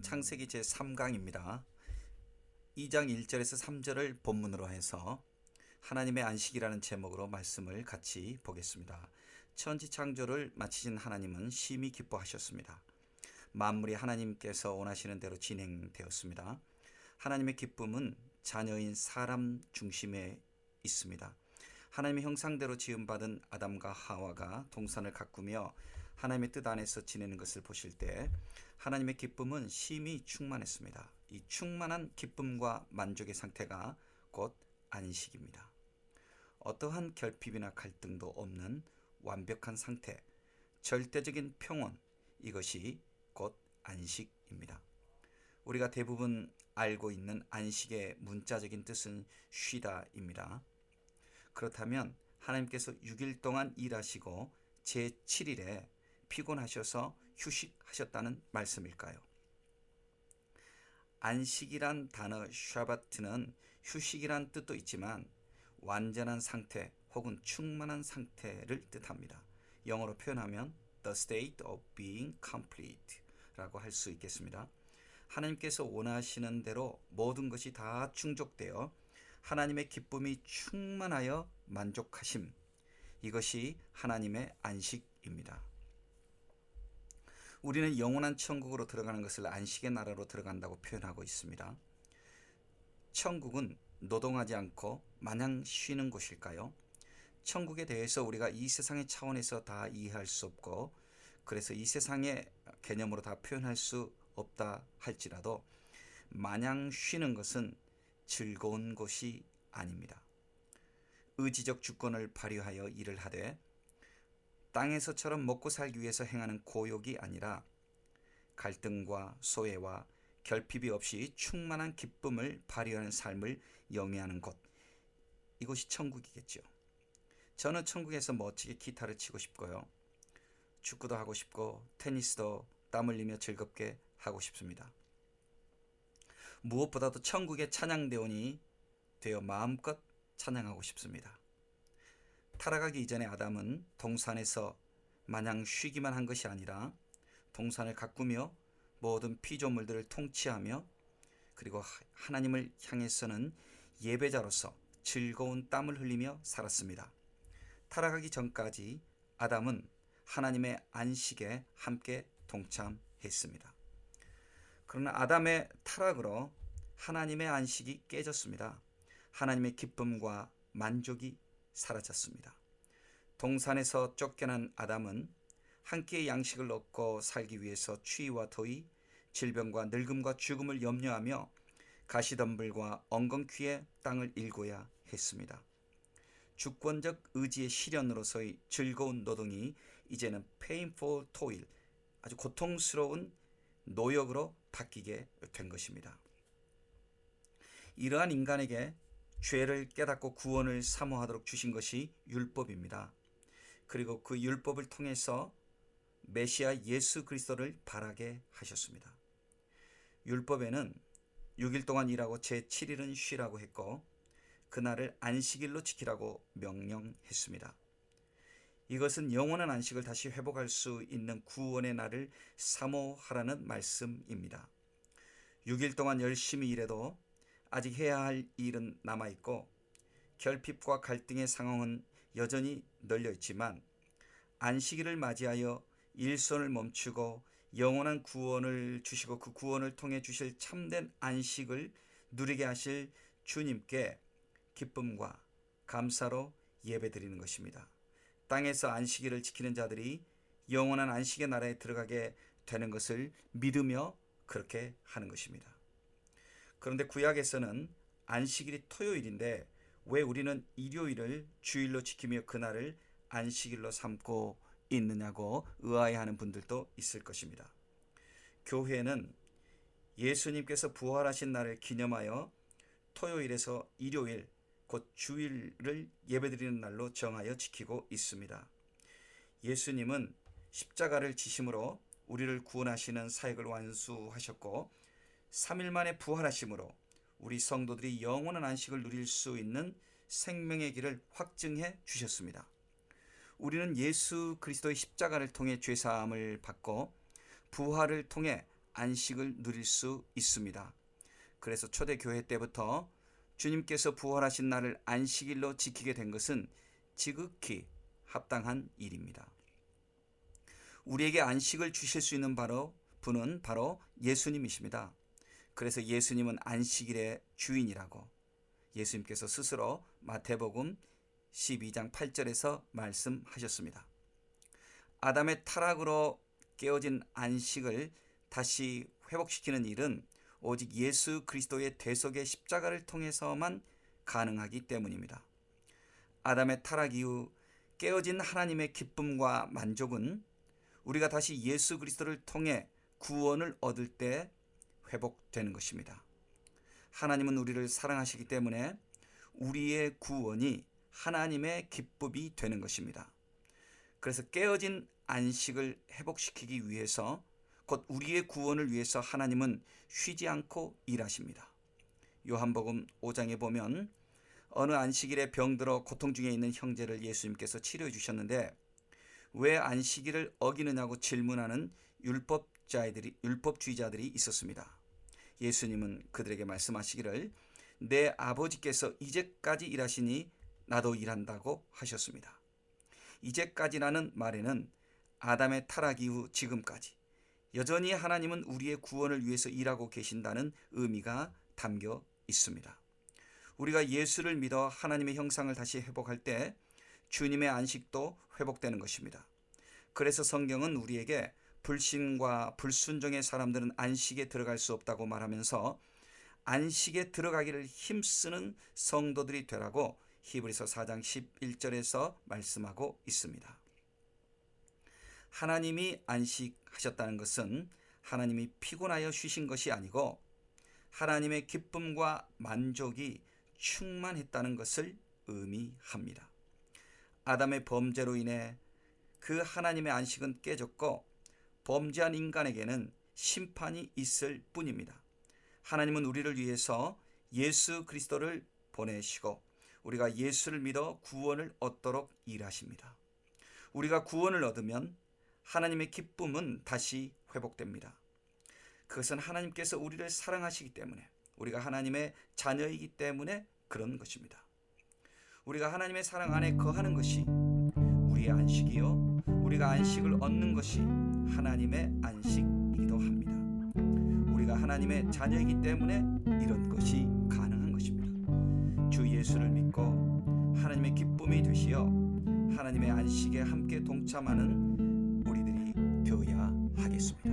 창세기 제3강입니다. 2장 1절에서 3절을 본문으로 해서 하나님의 안식이라는 제목으로 말씀을 같이 보겠습니다. 천지 창조를 마치신 하나님은 심히 기뻐하셨습니다. 만물이 하나님께서 원하시는 대로 진행되었습니다. 하나님의 기쁨은 자녀인 사람 중심에 있습니다. 하나님의 형상대로 지음받은 아담과 하와가 동산을 가꾸며 하나님의 뜻 안에서 지내는 것을 보실 때 하나님의 기쁨은 심히 충만했습니다. 이 충만한 기쁨과 만족의 상태가 곧 안식입니다. 어떠한 결핍이나 갈등도 없는 완벽한 상태, 절대적인 평온, 이것이 곧 안식입니다. 우리가 대부분 알고 있는 안식의 문자적인 뜻은 쉬다입니다. 그렇다면 하나님께서 6일 동안 일하시고 제7일에 피곤하셔서 휴식하셨다는 말씀일까요? 안식이란 단어 샤바트는 휴식이란 뜻도 있지만 완전한 상태 혹은 충만한 상태를 뜻합니다. 영어로 표현하면 the state of being complete 라고 할 수 있겠습니다. 하나님께서 원하시는 대로 모든 것이 다 충족되어 하나님의 기쁨이 충만하여 만족하심, 이것이 하나님의 안식입니다. 우리는 영원한 천국으로 들어가는 것을 안식의 나라로 들어간다고 표현하고 있습니다. 천국은 노동하지 않고 마냥 쉬는 곳일까요? 천국에 대해서 우리가 이 세상의 차원에서 다 이해할 수 없고, 그래서 이 세상의 개념으로 다 표현할 수 없다 할지라도 마냥 쉬는 것은 즐거운 것이 아닙니다. 의지적 주권을 발휘하여 일을 하되 땅에서처럼 먹고 살기 위해서 행하는 고욕이 아니라 갈등과 소외와 결핍이 없이 충만한 기쁨을 발휘하는 삶을 영위하는 곳, 이곳이 천국이겠죠. 저는 천국에서 멋지게 기타를 치고 싶고요, 축구도 하고 싶고 테니스도 땀 흘리며 즐겁게 하고 싶습니다. 무엇보다도 천국의 찬양대원이 되어 마음껏 찬양하고 싶습니다. 타락하기 이전에 아담은 동산에서 마냥 쉬기만 한 것이 아니라 동산을 가꾸며 모든 피조물들을 통치하며 그리고 하나님을 향해서는 예배자로서 즐거운 땀을 흘리며 살았습니다. 타락하기 전까지 아담은 하나님의 안식에 함께 동참했습니다. 그러나 아담의 타락으로 하나님의 안식이 깨졌습니다. 하나님의 기쁨과 만족이 사라졌습니다. 동산에서 쫓겨난 아담은 한 끼의 양식을 얻고 살기 위해서 추위와 더위, 질병과 늙음과 죽음을 염려하며 가시덤불과 엉겅퀴에 땅을 일궈야 했습니다. 주권적 의지의 실현으로서의 즐거운 노동이 이제는 painful toil, 아주 고통스러운 노역으로 바뀌게 된 것입니다. 이러한 인간에게 죄를 깨닫고 구원을 사모하도록 주신 것이 율법입니다. 그리고 그 율법을 통해서 메시아 예수 그리스도를 바라게 하셨습니다. 율법에는 6일 동안 일하고 제7일은 쉬라고 했고 그날을 안식일로 지키라고 명령했습니다. 이것은 영원한 안식을 다시 회복할 수 있는 구원의 날을 사모하라는 말씀입니다. 6일 동안 열심히 일해도 아직 해야 할 일은 남아있고 결핍과 갈등의 상황은 여전히 널려있지만 안식일을 맞이하여 일손을 멈추고 영원한 구원을 주시고 그 구원을 통해 주실 참된 안식을 누리게 하실 주님께 기쁨과 감사로 예배드리는 것입니다. 땅에서 안식일을 지키는 자들이 영원한 안식의 나라에 들어가게 되는 것을 믿으며 그렇게 하는 것입니다. 그런데 구약에서는 안식일이 토요일인데 왜 우리는 일요일을 주일로 지키며 그날을 안식일로 삼고 있느냐고 의아해하는 분들도 있을 것입니다. 교회는 예수님께서 부활하신 날을 기념하여 토요일에서 일요일 곧 주일을 예배드리는 날로 정하여 지키고 있습니다. 예수님은 십자가를 지심으로 우리를 구원하시는 사역을 완수하셨고 3일 만에 부활하심으로 우리 성도들이 영원한 안식을 누릴 수 있는 생명의 길을 확증해 주셨습니다. 우리는 예수 그리스도의 십자가를 통해 죄사함을 받고 부활을 통해 안식을 누릴 수 있습니다. 그래서 초대교회 때부터 주님께서 부활하신 날을 안식일로 지키게 된 것은 지극히 합당한 일입니다. 우리에게 안식을 주실 수 있는 분은 바로 예수님이십니다. 그래서 예수님은 안식일의 주인이라고 예수님께서 스스로 마태복음 12장 8절에서 말씀하셨습니다. 아담의 타락으로 깨어진 안식을 다시 회복시키는 일은 오직 예수 그리스도의 대속의 십자가를 통해서만 가능하기 때문입니다. 아담의 타락 이후 깨어진 하나님의 기쁨과 만족은 우리가 다시 예수 그리스도를 통해 구원을 얻을 때 회복되는 것입니다. 하나님은 우리를 사랑하시기 때문에 우리의 구원이 하나님의 기쁨이 되는 것입니다. 그래서 깨어진 안식을 회복시키기 위해서 곧 우리의 구원을 위해서 하나님은 쉬지 않고 일하십니다. 요한복음 5장에 보면 어느 안식일에 병들어 고통 중에 있는 형제를 예수님께서 치료해 주셨는데 왜 안식일을 어기느냐고 질문하는 율법주의자들이 있었습니다. 예수님은 그들에게 말씀하시기를 내 아버지께서 이제까지 일하시니 나도 일한다고 하셨습니다. 이제까지라는 말에는 아담의 타락 이후 지금까지 여전히 하나님은 우리의 구원을 위해서 일하고 계신다는 의미가 담겨 있습니다. 우리가 예수를 믿어 하나님의 형상을 다시 회복할 때 주님의 안식도 회복되는 것입니다. 그래서 성경은 우리에게 불신과 불순종의 사람들은 안식에 들어갈 수 없다고 말하면서 안식에 들어가기를 힘쓰는 성도들이 되라고 히브리서 4장 11절에서 말씀하고 있습니다. 하나님이 안식하셨다는 것은 하나님이 피곤하여 쉬신 것이 아니고 하나님의 기쁨과 만족이 충만했다는 것을 의미합니다. 아담의 범죄로 인해 그 하나님의 안식은 깨졌고 범죄한 인간에게는 심판이 있을 뿐입니다. 하나님은 우리를 위해서 예수 그리스도를 보내시고 우리가 예수를 믿어 구원을 얻도록 일하십니다. 우리가 구원을 얻으면 하나님의 기쁨은 다시 회복됩니다. 그것은 하나님께서 우리를 사랑하시기 때문에 우리가 하나님의 자녀이기 때문에 그런 것입니다. 우리가 하나님의 사랑 안에 거하는 것이 우리의 안식이요 우리가 안식을 얻는 것이 하나님의 안식이기도 합니다. 우리가 하나님의 자녀이기 때문에 이런 것이 가능한 것입니다. 주 예수를 믿고 하나님의 기쁨이 되시어 하나님의 안식에 함께 동참하는 우리들이 되어야 하겠습니다.